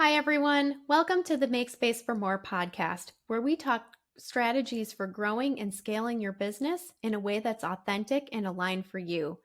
Hi, everyone. Welcome to the Make Space for More podcast, where we talk strategies for growing and scaling your business in a way that's authentic and aligned for you.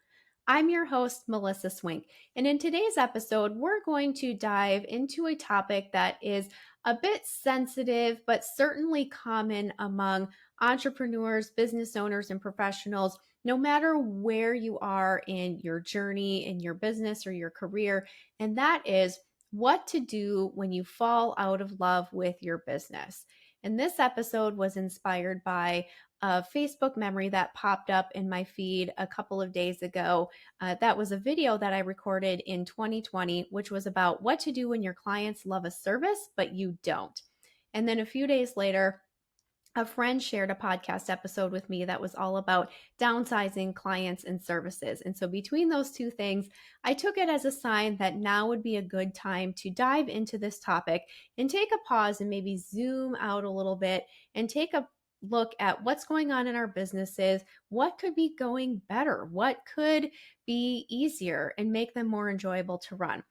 I'm your host, Melissa Swink, and in today's episode, we're going to dive into a topic that is a bit sensitive, but certainly common among entrepreneurs, business owners, and professionals, no matter where you are in your journey, in your business, or your career, and that is what to do when you fall out of love with your business. And this episode was inspired by a Facebook memory that popped up in my feed a couple of days ago. That was a video that I recorded in 2020, which was about what to do when your clients love a service, but you don't. And then a few days later, a friend shared a podcast episode with me that was all about downsizing clients and services. And so between those two things, I took it as a sign that now would be a good time to dive into this topic and take a pause and maybe zoom out a little bit and take a look at what's going on in our businesses, what could be going better, what could be easier and make them more enjoyable to run.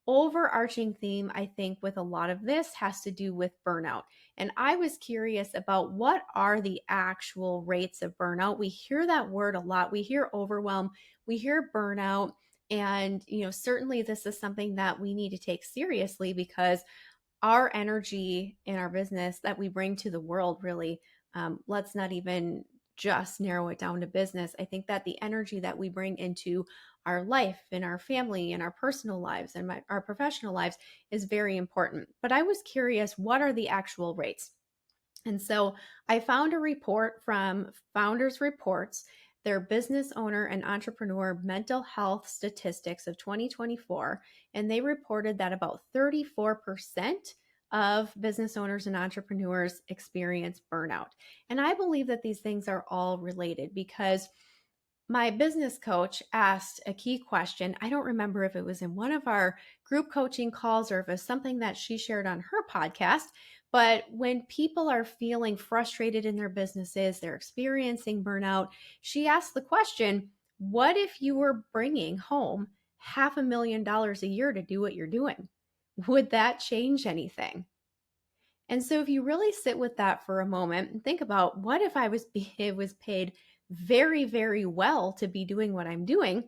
Overarching theme, I think, with a lot of this has to do with burnout. And I was curious about what are the actual rates of burnout. We hear that word a lot. We hear overwhelm, we hear burnout. And, certainly this is something that we need to take seriously because our energy in our business that we bring to the world really, let's not even just narrow it down to business. I think that the energy that we bring into our life and our family and our personal lives and our professional lives is very important. But I was curious, what are the actual rates? And so I found a report from Founders Reports, their business owner and entrepreneur mental health statistics of 2024. And they reported that about 34% of business owners and entrepreneurs experience burnout. And I believe that these things are all related because my business coach asked a key question. I don't remember if it was in one of our group coaching calls or if it was something that she shared on her podcast. But when people are feeling frustrated in their businesses, they're experiencing burnout, she asked the question, what if you were bringing home $500,000 a year to do what you're doing? Would that change anything? And so if you really sit with that for a moment and think about what if I was paid very, very well to be doing what I'm doing,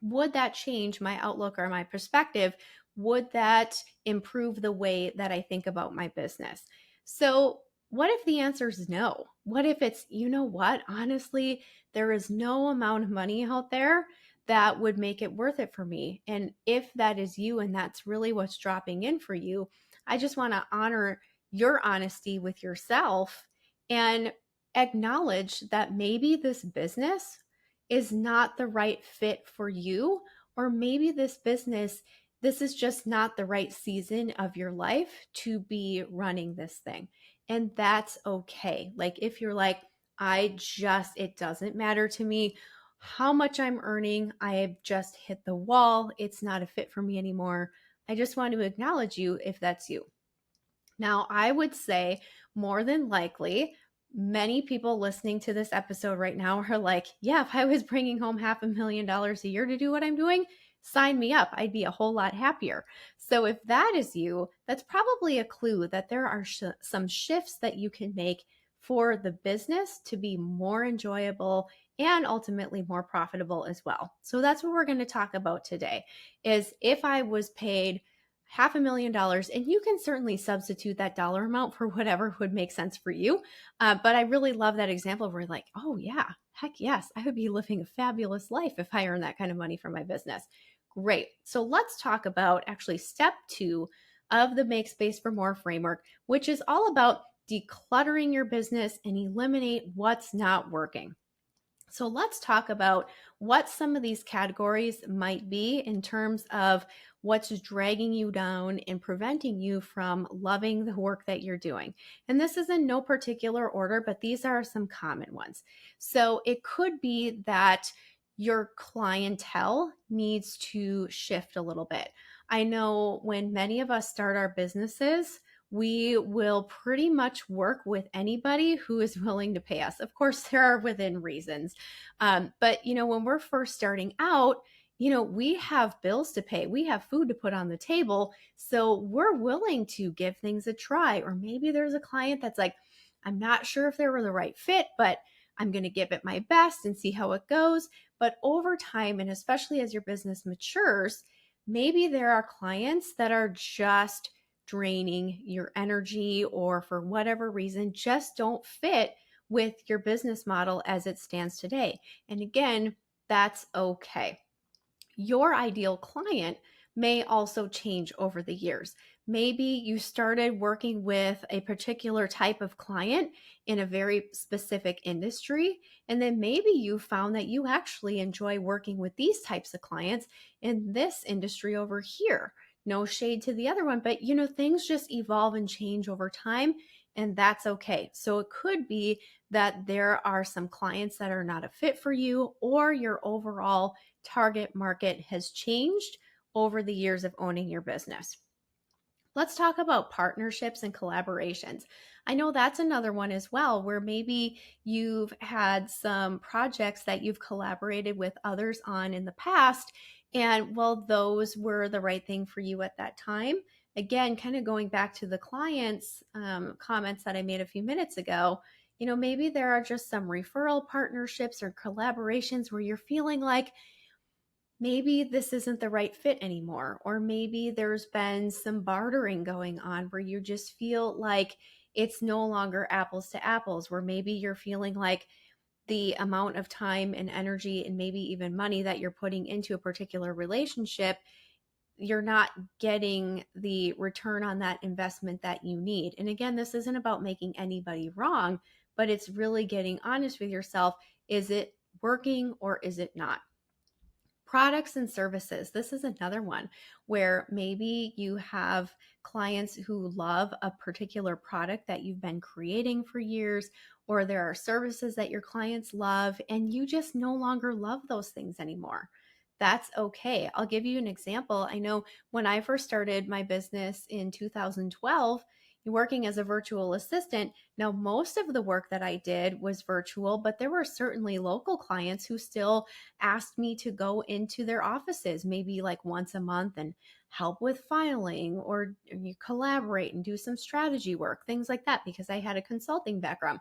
would that change my outlook or my perspective? Would that improve the way that I think about my business? So what if the answer is no? What if it's, you know what, honestly, there is no amount of money out there that would make it worth it for me? And if that is you and that's really what's dropping in for you, I just want to honor your honesty with yourself and acknowledge that maybe this business is not the right fit for you, or maybe this is just not the right season of your life to be running this thing. And that's okay. Like if you're like, it doesn't matter to me how much I'm earning. I have just hit the wall. It's not a fit for me anymore. I just want to acknowledge you if that's you. Now, I would say more than likely, many people listening to this episode right now are like, yeah, if I was bringing home $500,000 a year to do what I'm doing, sign me up. I'd be a whole lot happier. So if that is you, that's probably a clue that there are some shifts that you can make for the business to be more enjoyable and ultimately more profitable as well. So that's what we're going to talk about today is if I was paid $500,000, and you can certainly substitute that dollar amount for whatever would make sense for you. But I really love that example where like, oh yeah, heck yes, I would be living a fabulous life if I earn that kind of money from my business. Great. So let's talk about actually step 2 of the Make Space for More framework, which is all about decluttering your business and eliminate what's not working. So let's talk about what some of these categories might be in terms of what's dragging you down and preventing you from loving the work that you're doing. And this is in no particular order, but these are some common ones. So it could be that your clientele needs to shift a little bit. I know when many of us start our businesses, we will pretty much work with anybody who is willing to pay us. Of course, there are within reasons. But when we're first starting out, we have bills to pay, we have food to put on the table. So we're willing to give things a try. Or maybe there's a client that's like, I'm not sure if they were the right fit, but I'm going to give it my best and see how it goes. But over time, and especially as your business matures, maybe there are clients that are just draining your energy, or for whatever reason, just don't fit with your business model as it stands today. And again, that's okay. Your ideal client may also change over the years. Maybe you started working with a particular type of client in a very specific industry, and then maybe you found that you actually enjoy working with these types of clients in this industry over here. No shade to the other one, but things just evolve and change over time, and that's okay. So it could be that there are some clients that are not a fit for you, or your overall target market has changed over the years of owning your business. Let's talk about partnerships and collaborations. I know that's another one as well, where maybe you've had some projects that you've collaborated with others on in the past, and well, those were the right thing for you at that time. Again, kind of going back to the clients' comments that I made a few minutes ago, maybe there are just some referral partnerships or collaborations where you're feeling like, maybe this isn't the right fit anymore. Or maybe there's been some bartering going on where you just feel like it's no longer apples to apples, where maybe you're feeling like the amount of time and energy and maybe even money that you're putting into a particular relationship, you're not getting the return on that investment that you need. And again, this isn't about making anybody wrong, but it's really getting honest with yourself. Is it working or is it not? Products and services. This is another one where maybe you have clients who love a particular product that you've been creating for years, or there are services that your clients love and you just no longer love those things anymore. That's okay. I'll give you an example. I know when I first started my business in 2012, working as a virtual assistant, now most of the work that I did was virtual, but there were certainly local clients who still asked me to go into their offices maybe like once a month and help with filing, or you collaborate and do some strategy work, things like that, because I had a consulting background.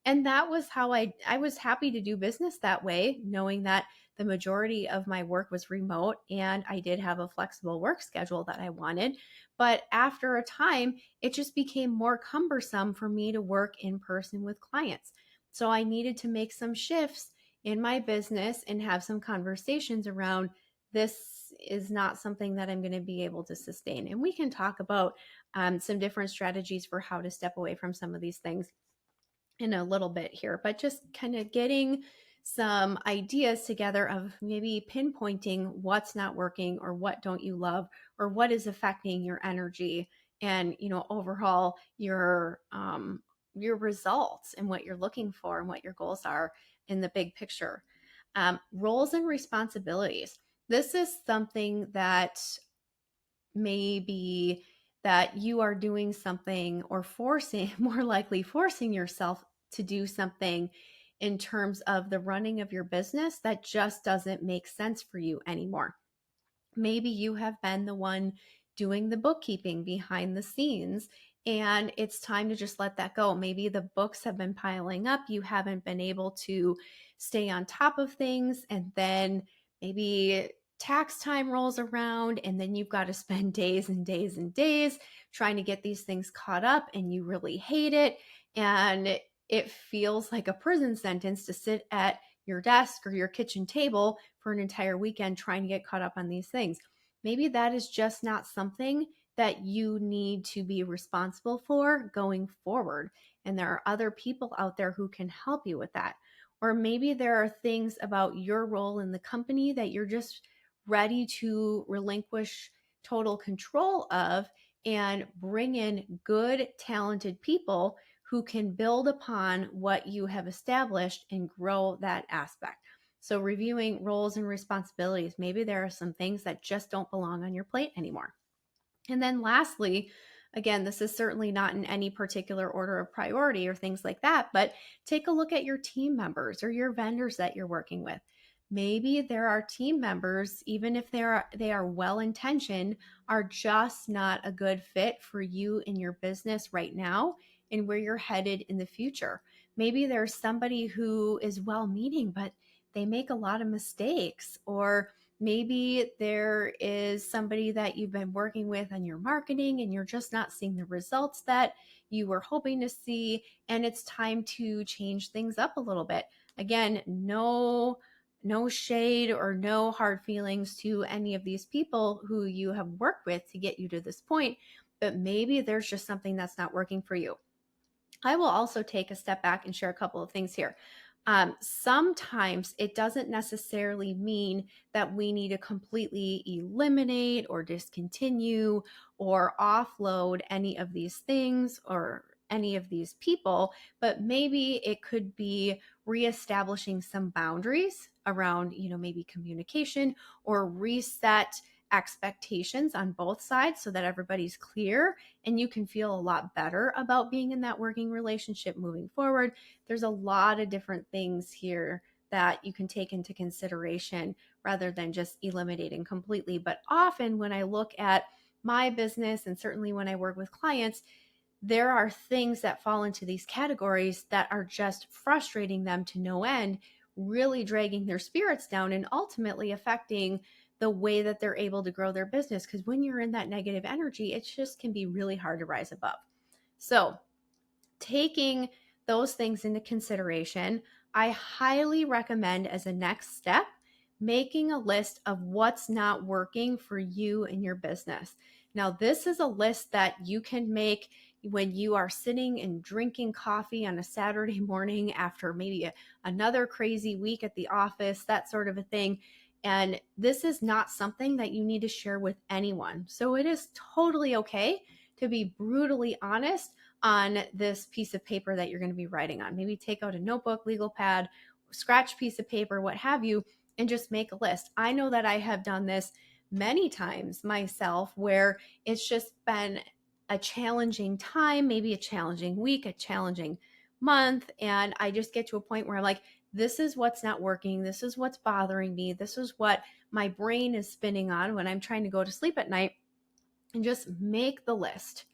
And that was how I was happy to do business that way, knowing that the majority of my work was remote and I did have a flexible work schedule that I wanted. But after a time, it just became more cumbersome for me to work in person with clients. So I needed to make some shifts in my business and have some conversations around, this is not something that I'm going to be able to sustain. And we can talk about some different strategies for how to step away from some of these things in a little bit here, but just kind of getting some ideas together of maybe pinpointing what's not working, or what don't you love, or what is affecting your energy and overall your results and what you're looking for and what your goals are in the big picture. Roles and responsibilities. This is something that may be that you are doing something, or forcing, more likely forcing yourself to do something in terms of the running of your business that just doesn't make sense for you anymore. Maybe you have been the one doing the bookkeeping behind the scenes, and it's time to just let that go. Maybe the books have been piling up. You haven't been able to stay on top of things. And then maybe tax time rolls around, and then you've got to spend days and days and days trying to get these things caught up, and you really hate it. And it feels like a prison sentence to sit at your desk or your kitchen table for an entire weekend trying to get caught up on these things. Maybe that is just not something that you need to be responsible for going forward. And there are other people out there who can help you with that. Or maybe there are things about your role in the company that you're just ready to relinquish total control of and bring in good, talented people who can build upon what you have established and grow that aspect. So reviewing roles and responsibilities, maybe there are some things that just don't belong on your plate anymore. And then lastly, again, this is certainly not in any particular order of priority or things like that, but take a look at your team members or your vendors that you're working with. Maybe there are team members, even if they are well-intentioned, are just not a good fit for you in your business right now and where you're headed in the future. Maybe there's somebody who is well-meaning, but they make a lot of mistakes. Or maybe there is somebody that you've been working with on your marketing and you're just not seeing the results that you were hoping to see, and it's time to change things up a little bit. Again, no shade or no hard feelings to any of these people who you have worked with to get you to this point, but maybe there's just something that's not working for you. I will also take a step back and share a couple of things here. Sometimes it doesn't necessarily mean that we need to completely eliminate or discontinue or offload any of these things or any of these people, but maybe it could be reestablishing some boundaries around, maybe communication, or reset expectations on both sides so that everybody's clear and you can feel a lot better about being in that working relationship moving forward. There's a lot of different things here that you can take into consideration rather than just eliminating completely. But often when I look at my business, and certainly when I work with clients, there are things that fall into these categories that are just frustrating them to no end, really dragging their spirits down and ultimately affecting the way that they're able to grow their business. Because when you're in that negative energy, it just can be really hard to rise above. So, taking those things into consideration, I highly recommend as a next step, making a list of what's not working for you and your business. Now, this is a list that you can make when you are sitting and drinking coffee on a Saturday morning after maybe another crazy week at the office, that sort of a thing. And this is not something that you need to share with anyone. So it is totally okay to be brutally honest on this piece of paper that you're going to be writing on. Maybe take out a notebook, legal pad, scratch piece of paper, what have you, and just make a list. I know that I have done this many times myself where it's just been a challenging time, maybe a challenging week, a challenging month. And I just get to a point where I'm like, this is what's not working. This is what's bothering me. This is what my brain is spinning on when I'm trying to go to sleep at night. And just make the list.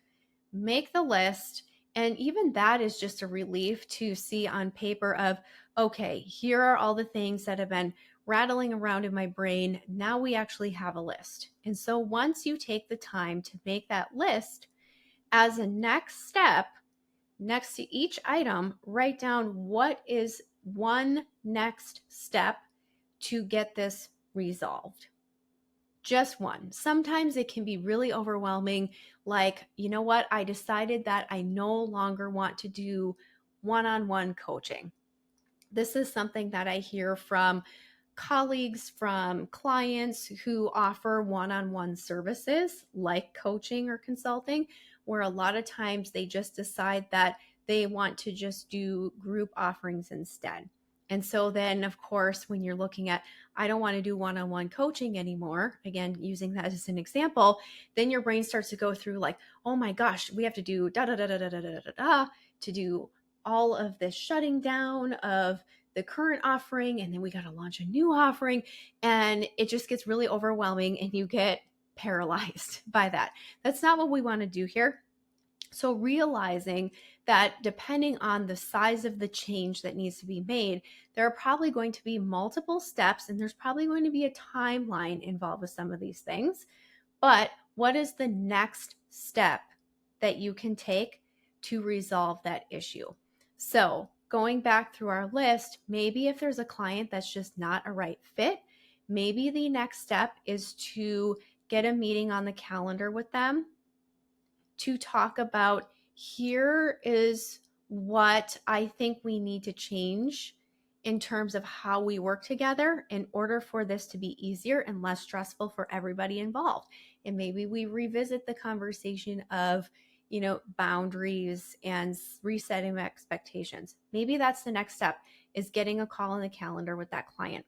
Make the list. And even that is just a relief to see on paper of, okay, here are all the things that have been rattling around in my brain. Now we actually have a list. And so once you take the time to make that list, as a next step, next to each item, write down what is one next step to get this resolved. Just one. Sometimes it can be really overwhelming. Like, you know what? I decided that I no longer want to do one-on-one coaching. This is something that I hear from colleagues, from clients who offer one-on-one services like coaching or consulting, where a lot of times they just decide that they want to just do group offerings instead. And so then, of course, when you're looking at, I don't want to do one-on-one coaching anymore, again, using that as an example, then your brain starts to go through like, oh my gosh, we have to do da da da da da da da da da to do all of this shutting down of the current offering, and then we got to launch a new offering, and it just gets really overwhelming and you get paralyzed by that. That's not what we want to do here. So realizing that depending on the size of the change that needs to be made, there are probably going to be multiple steps and there's probably going to be a timeline involved with some of these things. But what is the next step that you can take to resolve that issue? So going back through our list, maybe if there's a client that's just not a right fit, maybe the next step is to get a meeting on the calendar with them to talk about, here is what I think we need to change in terms of how we work together in order for this to be easier and less stressful for everybody involved. And maybe we revisit the conversation of, boundaries and resetting expectations. Maybe that's the next step, is getting a call on the calendar with that client.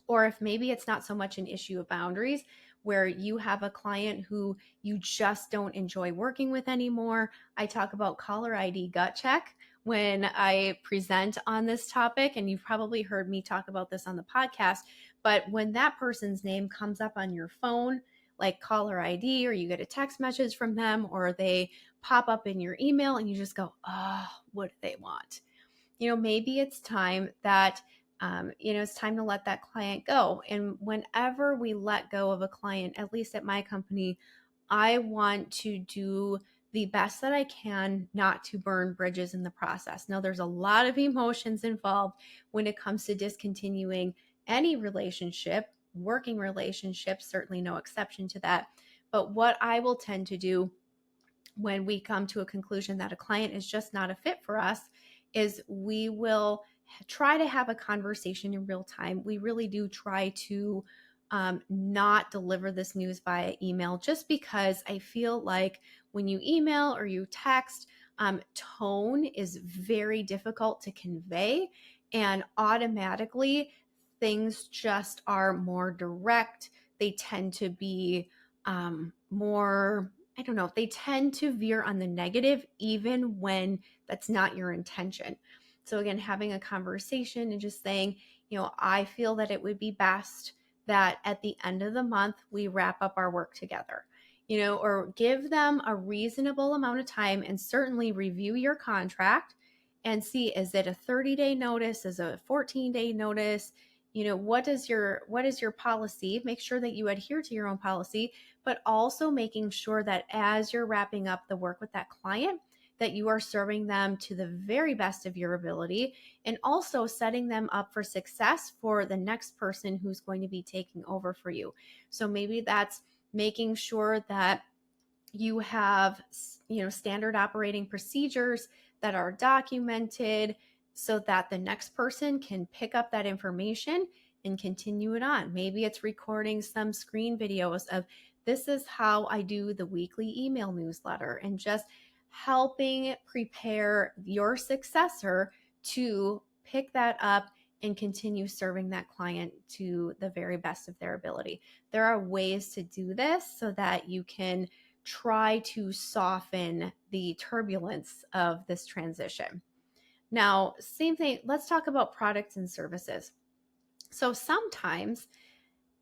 Or if maybe it's not so much an issue of boundaries, where you have a client who you just don't enjoy working with anymore. I talk about caller ID gut check, when I present on this topic, and you've probably heard me talk about this on the podcast, but when that person's name comes up on your phone, like caller ID, or you get a text message from them, or they pop up in your email and you just go, oh, what do they want? Maybe it's time that, it's time to let that client go. And whenever we let go of a client, at least at my company, I want to do the best that I can not to burn bridges in the process. Now, there's a lot of emotions involved when it comes to discontinuing any relationship, working relationships, certainly no exception to that. But what I will tend to do when we come to a conclusion that a client is just not a fit for us is we will try to have a conversation in real time. We really do try to not deliver this news via email, just because I feel like when you email or you text, tone is very difficult to convey, and automatically things just are more direct. They tend to be more, I don't know, they tend to veer on the negative, even when that's not your intention. So again, having a conversation and just saying, I feel that it would be best that at the end of the month, we wrap up our work together, or give them a reasonable amount of time, and certainly review your contract and see, is it a 30-day notice? Is it a 14-day notice? What is your policy? Make sure that you adhere to your own policy, but also making sure that as you're wrapping up the work with that client, that you are serving them to the very best of your ability, and also setting them up for success for the next person who's going to be taking over for you. So maybe that's making sure that you have, standard operating procedures that are documented so that the next person can pick up that information and continue it on. Maybe it's recording some screen videos of, this is how I do the weekly email newsletter, and just helping prepare your successor to pick that up and continue serving that client to the very best of their ability. There are ways to do this so that you can try to soften the turbulence of this transition. Now, same thing, let's talk about products and services. So sometimes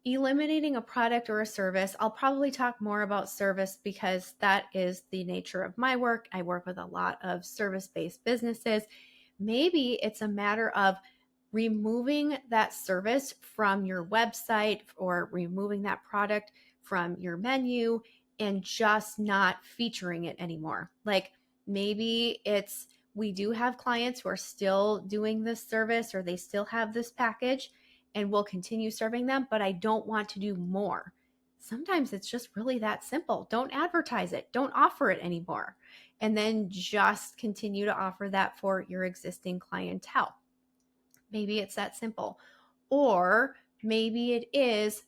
eliminating a product or a service, I'll probably talk more about service because that is the nature of my work. I work with a lot of service-based businesses. Maybe it's a matter of removing that service from your website, or removing that product from your menu and just not featuring it anymore. Like, maybe it's, we do have clients who are still doing this service, or they still have this package, and we'll continue serving them, but I don't want to do more. Sometimes it's just really that simple. Don't advertise it. Don't offer it anymore. And then just continue to offer that for your existing clientele. Maybe it's that simple. Or maybe it is,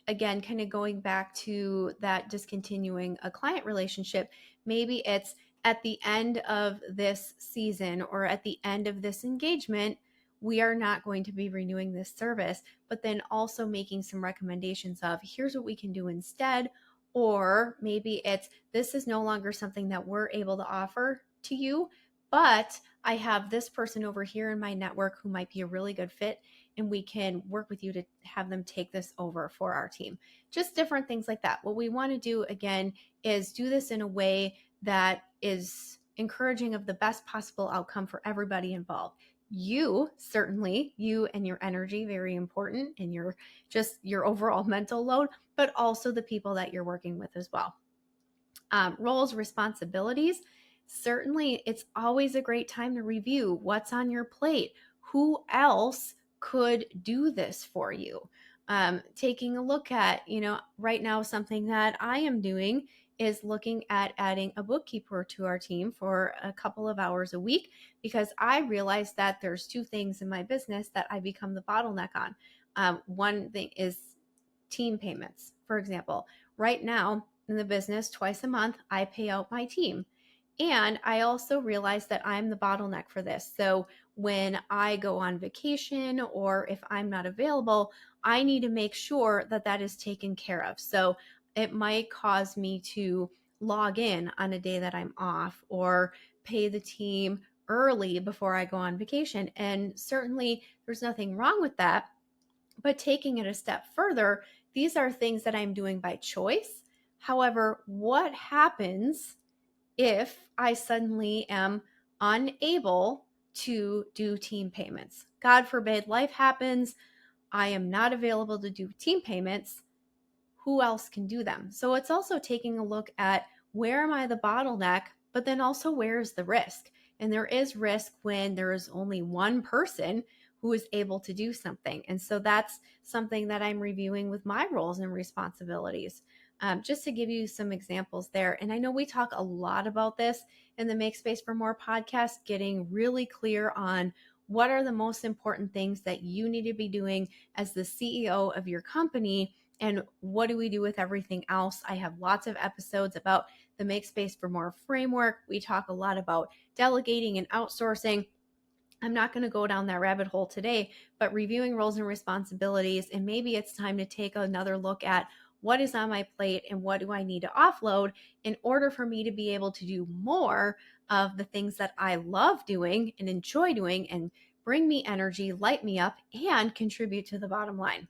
again, kind of going back to that discontinuing a client relationship. Maybe it's at the end of this season, or at the end of this engagement, we are not going to be renewing this service, but then also making some recommendations of, here's what we can do instead. Or maybe it's, this is no longer something that we're able to offer to you, but I have this person over here in my network who might be a really good fit, and we can work with you to have them take this over for our team. Just different things like that. What we want to do, again, is do this in a way that is encouraging of the best possible outcome for everybody involved. You, certainly, you and your energy, very important, and your overall mental load, but also the people that you're working with as well. Roles, responsibilities. Certainly, it's always a great time to review what's on your plate. Who else could do this for you? Taking a look at, right now, something that I am doing is looking at adding a bookkeeper to our team for a couple of hours a week, because I realized that there's two things in my business that I become the bottleneck on. One thing is team payments. For example, right now in the business, twice a month, I pay out my team. And I also realized that I'm the bottleneck for this. So when I go on vacation, or if I'm not available, I need to make sure that that is taken care of. So it might cause me to log in on a day that I'm off, or pay the team early before I go on vacation. And certainly there's nothing wrong with that. But taking it a step further, these are things that I'm doing by choice. However, what happens if I suddenly am unable to do team payments? God forbid, life happens. I am not available to do team payments. Who else can do them? So it's also taking a look at where am I the bottleneck, but then also where is the risk? And there is risk when there is only one person who is able to do something. And so that's something that I'm reviewing with my roles and responsibilities. Just to give you some examples there. And I know we talk a lot about this in the Make Space for More podcast, getting really clear on what are the most important things that you need to be doing as the CEO of your company. And what do we do with everything else? I have lots of episodes about the Make Space for More framework. We talk a lot about delegating and outsourcing. I'm not going to go down that rabbit hole today, but reviewing roles and responsibilities. And maybe it's time to take another look at what is on my plate and what do I need to offload in order for me to be able to do more of the things that I love doing and enjoy doing and bring me energy, light me up, and contribute to the bottom line.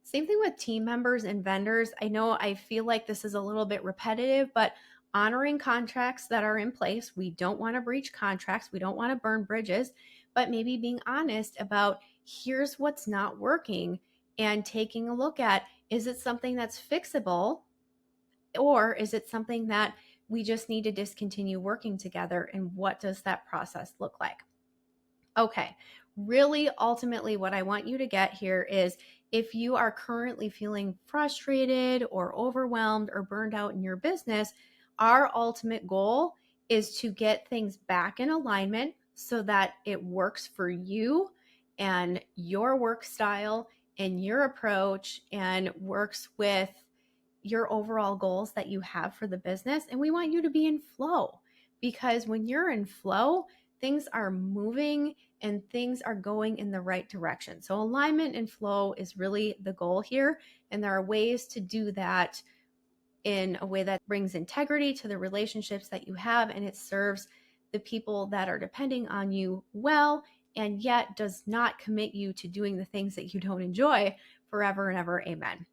Same thing with team members and vendors. I know I feel like this is a little bit repetitive, but honoring contracts that are in place. We don't want to breach contracts. We don't want to burn bridges, but maybe being honest about here's what's not working and taking a look at, is it something that's fixable or is it something that we just need to discontinue working together? And what does that process look like? Okay, really ultimately what I want you to get here is if you are currently feeling frustrated or overwhelmed or burned out in your business, our ultimate goal is to get things back in alignment so that it works for you and your work style and your approach and works with your overall goals that you have for the business. And we want you to be in flow, because when you're in flow, things are moving and things are going in the right direction. So alignment and flow is really the goal here. And there are ways to do that in a way that brings integrity to the relationships that you have, and it serves the people that are depending on you well, and yet does not commit you to doing the things that you don't enjoy forever and ever. Amen.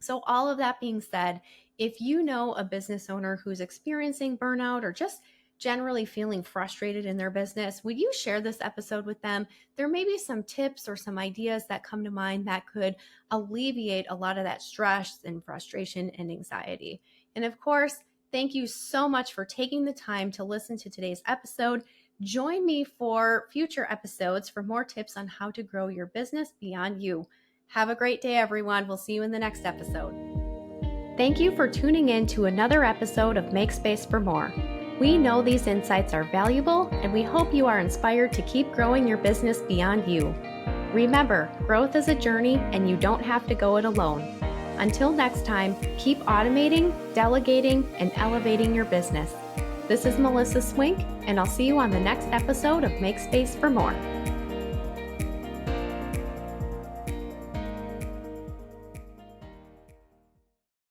So all of that being said, if you know a business owner who's experiencing burnout or just generally feeling frustrated in their business, would you share this episode with them? There may be some tips or some ideas that come to mind that could alleviate a lot of that stress and frustration and anxiety. And of course, thank you so much for taking the time to listen to today's episode. Join me for future episodes for more tips on how to grow your business beyond you. Have a great day, everyone. We'll see you in the next episode. Thank you for tuning in to another episode of Make Space for More. We know these insights are valuable, and we hope you are inspired to keep growing your business beyond you. Remember, growth is a journey, and you don't have to go it alone. Until next time, keep automating, delegating, and elevating your business. This is Melissa Swink, and I'll see you on the next episode of Make Space for More.